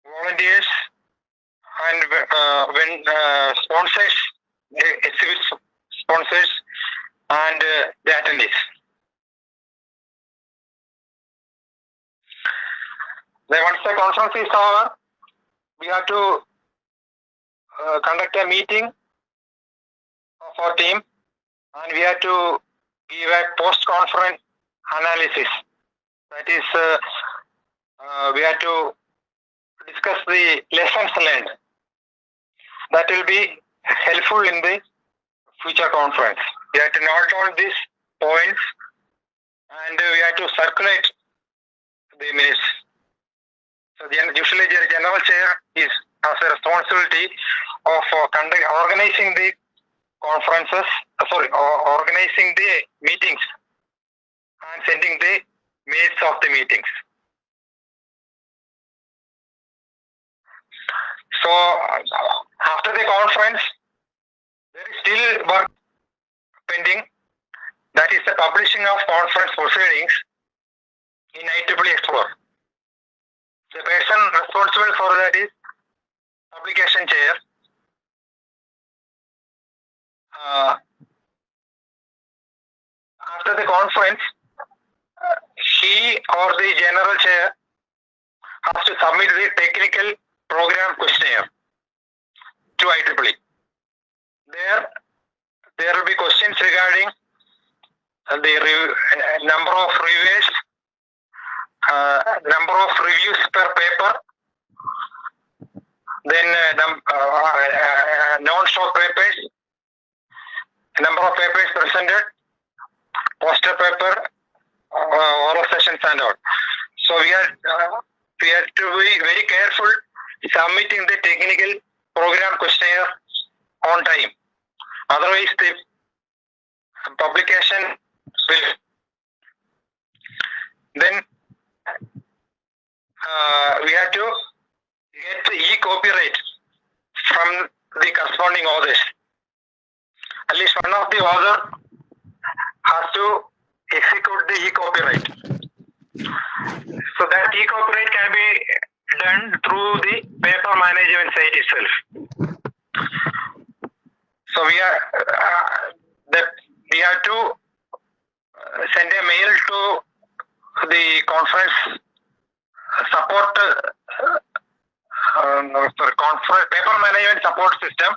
volunteers, and sponsors, the exhibit sponsors, and the attendees. Then once the conference is over, we have to conduct a meeting of our team, and we have to give a post-conference analysis. That is we have to discuss the lessons learned. That will be helpful in the future conference. We have to note down these points and we have to circulate the minutes. So usually the general chair has a responsibility of organizing the conferences, organizing the meetings and sending the minutes of the meetings. So after the conference, there is still work pending. That is the publishing of conference proceedings in IEEE Explorer. The person responsible for that is publication chair. After the conference, he or the general chair has to submit the technical program questionnaire to IEEE. There will be questions regarding the number of reviewers, number of reviews per paper, then non-stop papers, number of papers presented, poster paper, oral sessions and all. So we have to be very careful submitting the technical program questionnaire on time. Otherwise, the publication will. Then we have to get the e-copyright from the corresponding authors. At least one of the author has to execute the e-copyright. So that e-copyright can be done through the paper management site itself. So we have to send a mail to the conference support conference paper management support system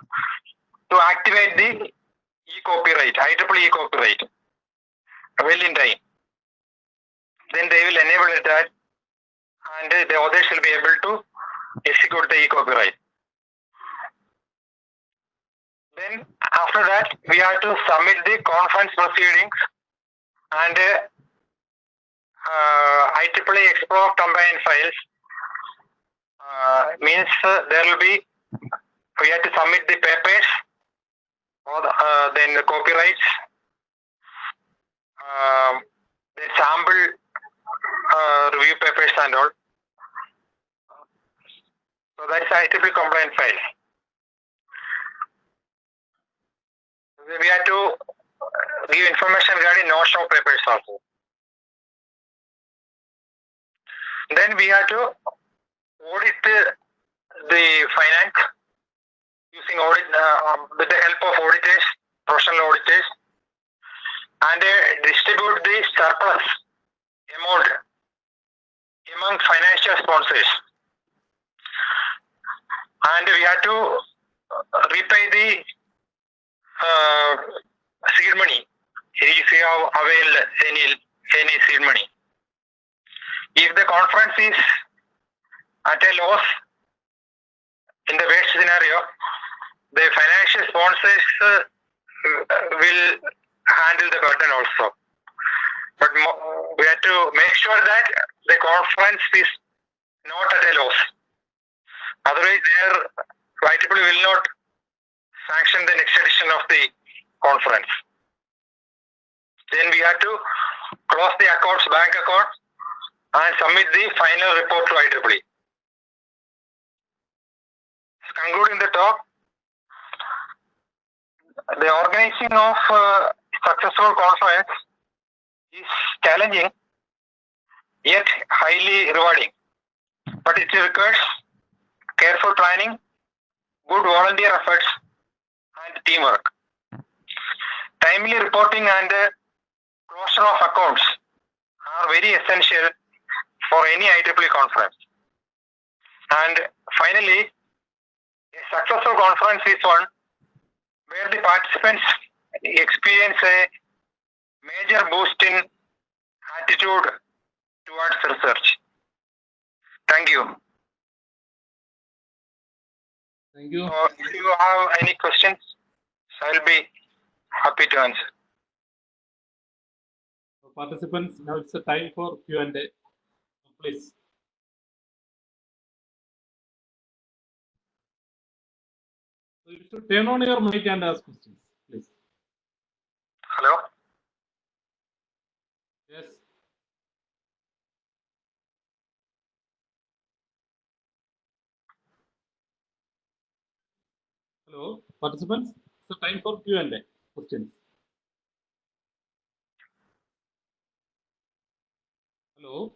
to activate the e-copyright, IEEE e-copyright, well in time. Then they will enable that and the authors will be able to execute the e-copyright. Then after that, we have to submit the conference proceedings and IEEE Explorer combined files. Means there will be, we have to submit the papers, or then the copyrights, the sample review papers and all. So that is IEEE compliant file. We have to give information regarding no-show papers also. Then we have to audit the finance using audit with the help of auditors, professional auditors, and distribute the surplus amount among financial sponsors. And we have to repay the seed money if you have availed any seed money. If the conference is at a loss, in the worst scenario, the financial sponsors will handle the burden also. But we have to make sure that the conference is not at a loss. Otherwise, IEEE will not sanction the next edition of the conference. Then we have to close the accounts, bank accounts, and submit the final report to IEEE. Concluding the talk, the organizing of successful conference is challenging yet highly rewarding, but it requires careful planning, good volunteer efforts, and teamwork. Timely reporting and closure of accounts are very essential for any IEEE conference. And finally, a successful conference is one where the participants experience a major boost in attitude towards research. Thank you. Thank you. If you have any questions, I'll be happy to answer. Participants, now it's the time for Q&A. Please. So you should turn on your mic and ask questions, please. Hello? Yes. Hello, participants. It's the time for Q&A questions. Hello.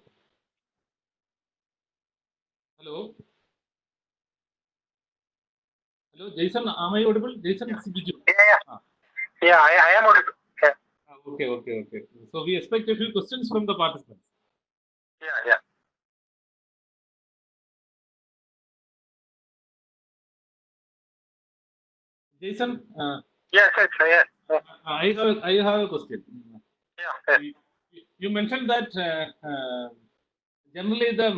Hello. Hello, Jaison, am I audible? Jaison, Yeah, I am audible. Yeah. Okay. So we expect a few questions from the participants. Yeah. Jaison, Yes. I have a question. Yeah. You mentioned that generally the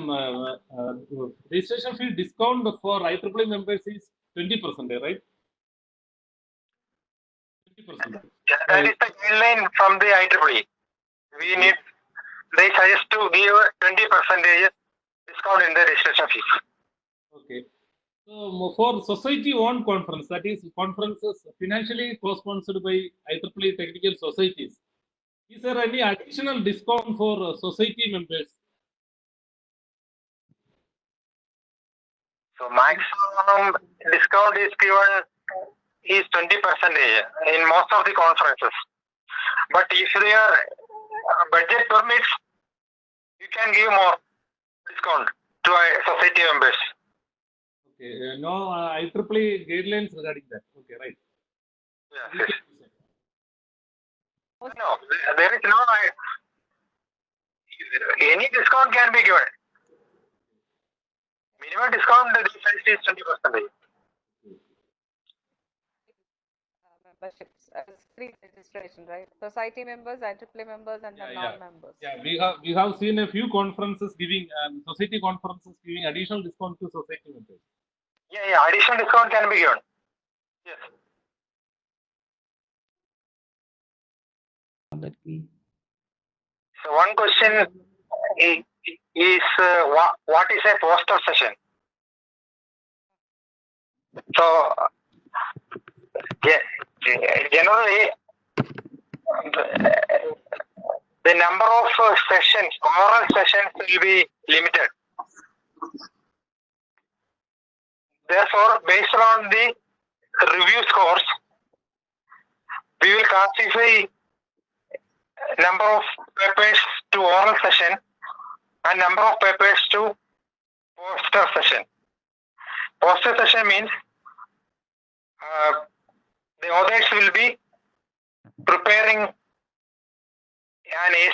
registration fee discount for IEEE members is 20%, right? 20%. Yeah, that is the guideline from the IEEE. They suggest to give 20% discount in the registration fees. Okay. So for society-owned conference, that is conferences financially co-sponsored by IEEE technical societies, is there any additional discount for society members? So maximum discount is given is 20% in most of the conferences. But if your budget permits, you can give more discount to society members. Okay, no IEEE guidelines regarding that. Okay, right. Yes. No, there is no any discount can be given. Minimum discount is 20%. Memberships as free registration, right? Society members, IEEE members, and the non-members. Yeah, we have seen a few conferences giving society conferences giving additional discount to society members. Yeah, additional discount can be given. Yes. So one question is what is a poster session? So generally the number of sessions, oral sessions will be limited. Therefore, based on the review scores, we will classify number of papers to oral session and number of papers to poster session. Poster session means the authors will be preparing an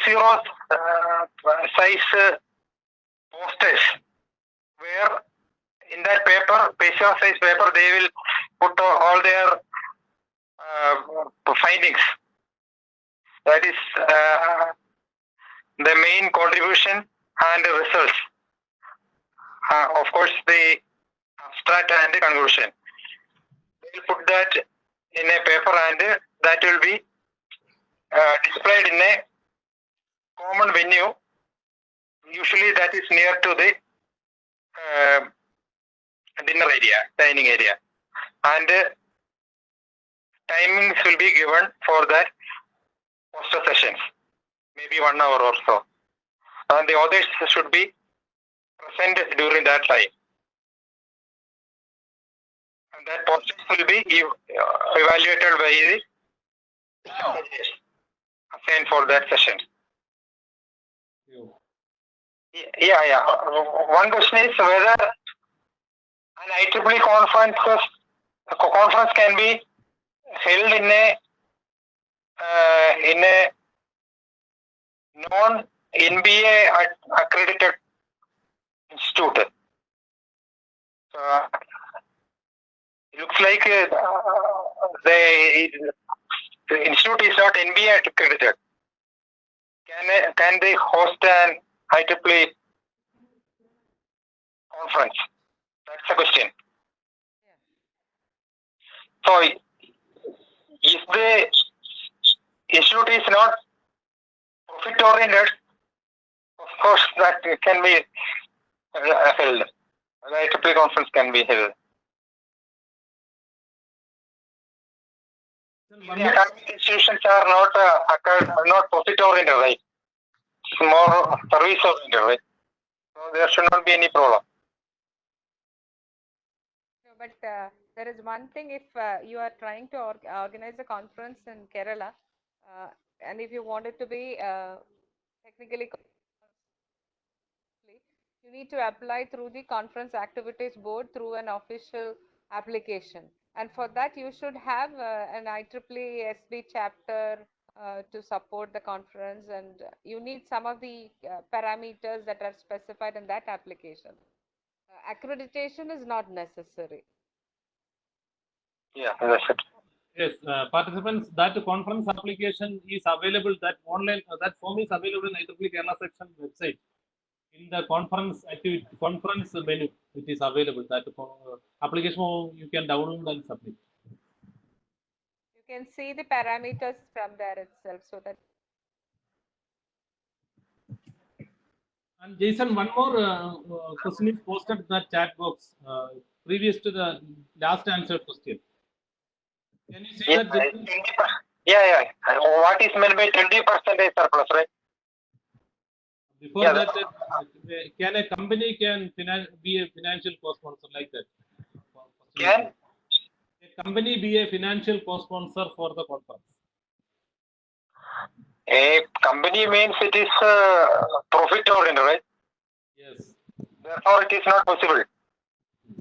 A0 size posters where in that paper, A0 size paper, they will put all their findings. That is the main contribution and the results. Of course, the abstract and the conclusion. They will put that in a paper and that will be displayed in a common venue. Usually that is near to the dinner area, dining area. And timings will be given for that poster sessions, maybe 1 hour or so. And the authors should be present during that time. And that posters will be evaluated by the assigned for that session. Yeah. One question is whether an IEEE conference can be held in a non-NBA accredited institute. It looks like the institute is not NBA accredited. Can they host an IEEE conference? That's the question. Yeah. So, if the institute is not profit oriented, of course that can be held. The IEEE conference can be held. The academic institutions are not profit oriented, right? It's more service oriented, right? So there should not be any problem. No, but there is one thing, if you are trying to organize a conference in Kerala, and if you want it to be technically, you need to apply through the conference activities board through an official application. And for that, you should have an IEEE SB chapter to support the conference, and you need some of the parameters that are specified in that application. Accreditation is not necessary. Yeah, that's it. Yes, participants, that conference application is available, that online, that form is available in IEEE Kerala section website. In the conference activity, conference menu, it is available. That application you can download and submit. You can see the parameters from there itself, so that. And Jason, one more question is posted in the chat box previous to the last answered question. Can you see Yeah, that, Jason? yeah. What is meant by 20% surplus, right? Before Yeah, that, can a company be a financial co-sponsor like that? Can a company be a financial co-sponsor for the conference? a company means it is profit oriented, right? Yes. Therefore, it is not possible.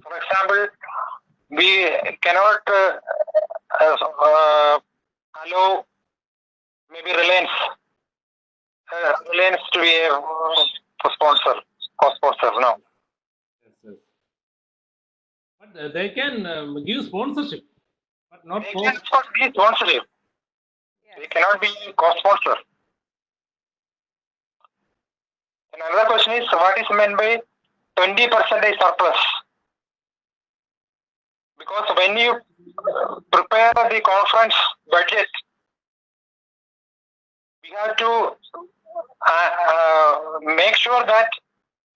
For example, we cannot allow maybe Reliance to be a co-sponsor. No. Yes. But they can give sponsorship, but not They can of course be sponsorship. Yes. They cannot be co-sponsor. And another question is, what is meant by 20% surplus? Because when you prepare the conference budget, we have to make sure that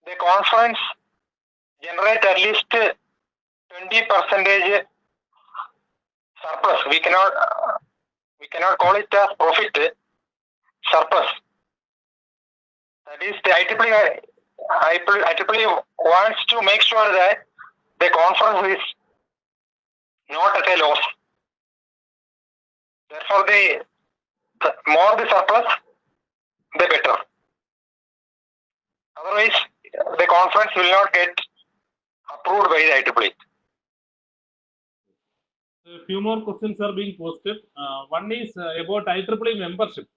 the conference generate at least 20% surplus. We cannot call it as profit, surplus. That is, the IEEE wants to make sure that the conference is not at a loss. Therefore, the more the surplus, the better. Otherwise, the conference will not get approved by the IEEE. A few more questions are being posted. One is about IEEE membership.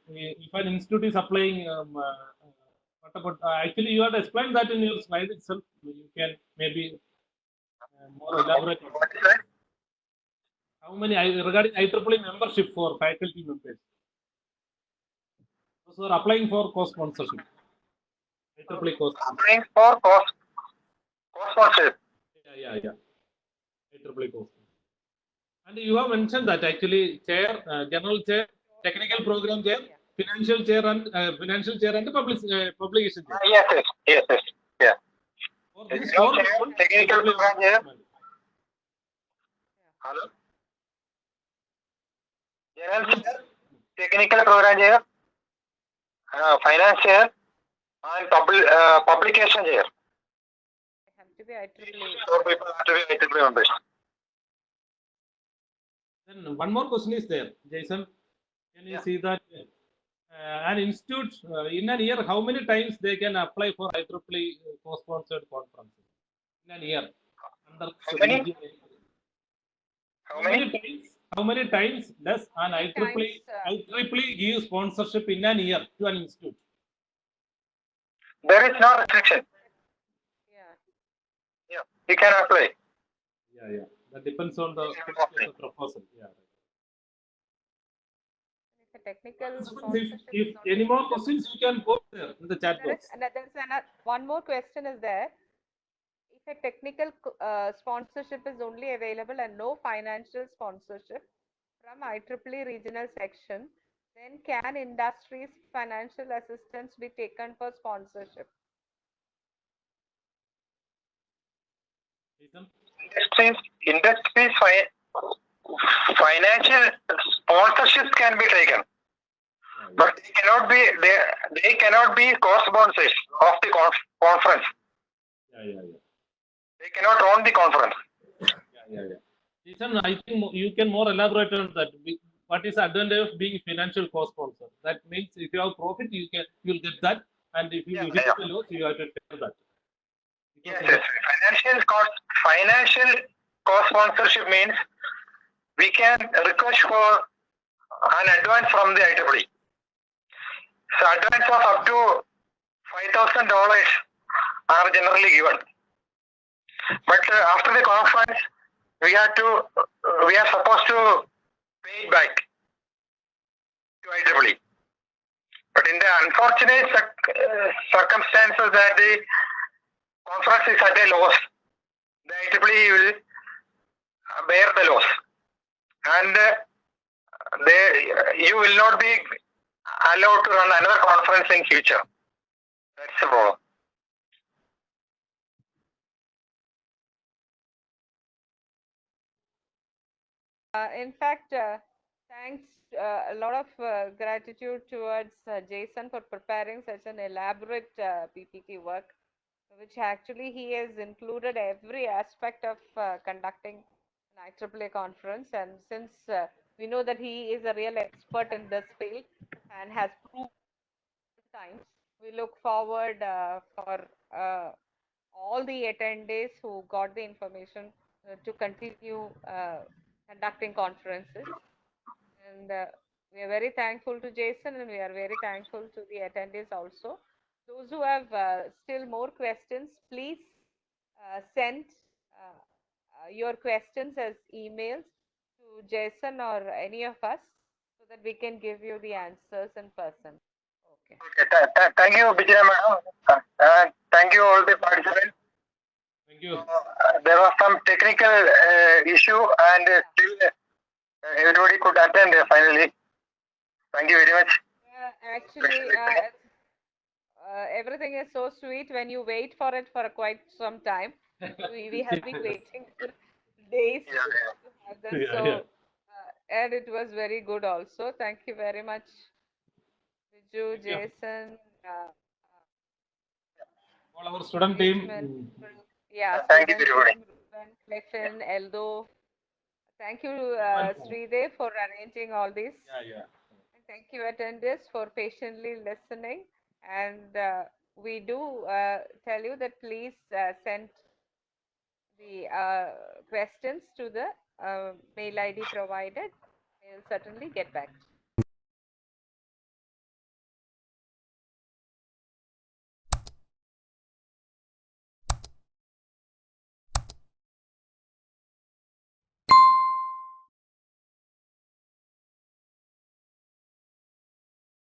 If an institute is applying, what about, actually you have explained that in your slide itself. You can maybe more elaborate. What is that? How many, regarding IEEE membership for faculty members? Those who are applying for co-sponsorship. IEEE co-sponsorship. Applying for co-sponsorship. Yeah. IEEE co-sponsorship. And you have mentioned that actually chair, general chair, technical program chair, financial chair and publication chair. Yes. Yeah. For these four people, technical program chair. Hello. General chair, technical program chair, finance chair, and publication chair. Have to be IEEE. Four people have to be IEEE members. Then one more question is there, Jason. Can you see that an institute in a year, how many times they can apply for IEEE co-sponsored conferences in a year? How many times does an IEEE give sponsorship in a year to an institute? There is no restriction. Yeah. You can apply. Yeah. That depends on the proposal. Yeah. If a technical If sponsorship is if only any more available. questions, you can post there in the chat There is box. one more question is there. If a technical sponsorship is only available and no financial sponsorship from IEEE regional section, then can industry's financial assistance be taken for sponsorship? Jason? Industries financial sponsorships can be taken, but they cannot be co-sponsors of the conference. Yeah. They cannot run the conference. Yeah. Jason, I think you can more elaborate on that. What is the advantage of being financial co-sponsor? That means if you have profit, you'll get that, and if you hit the loss, you have to share that. Yes. Financial co-sponsorship means we can request for an advance from the IEEE. So advance of up to $5,000 are generally given. But after the conference, we are supposed to pay it back to IEEE. But in the unfortunate circumstances that the conference is at a loss, the IEEE will bear the loss, and you will not be allowed to run another conference in future. That's the problem. In fact, thanks a lot of gratitude towards Jaison for preparing such an elaborate PPT work, which actually he has included every aspect of conducting an IEEE conference. And since we know that he is a real expert in this field and has proved times, we look forward for all the attendees who got the information to continue conducting conferences. And we are very thankful to Jaison, and we are very thankful to the attendees also. Those who have still more questions, please send your questions as emails to Jaison or any of us so that we can give you the answers in person. Okay. Thank you, Vijay madam. Thank you all the participants. Thank you. There was some technical issue, and still everybody could attend finally. Thank you very much. Actually, everything is so sweet when you wait for it for quite some time. We have been waiting for days to have this. So, and it was very good also. Thank you very much, Viju, Jaison. All our student team. Yeah, Thank you, student everybody. team, Ruben, Clefin, Eldo. Thank you, Sridev, for arranging all this. Yeah. And thank you, attendees, for patiently listening. And we do tell you that please send the questions to the mail ID provided. We'll certainly get back to you.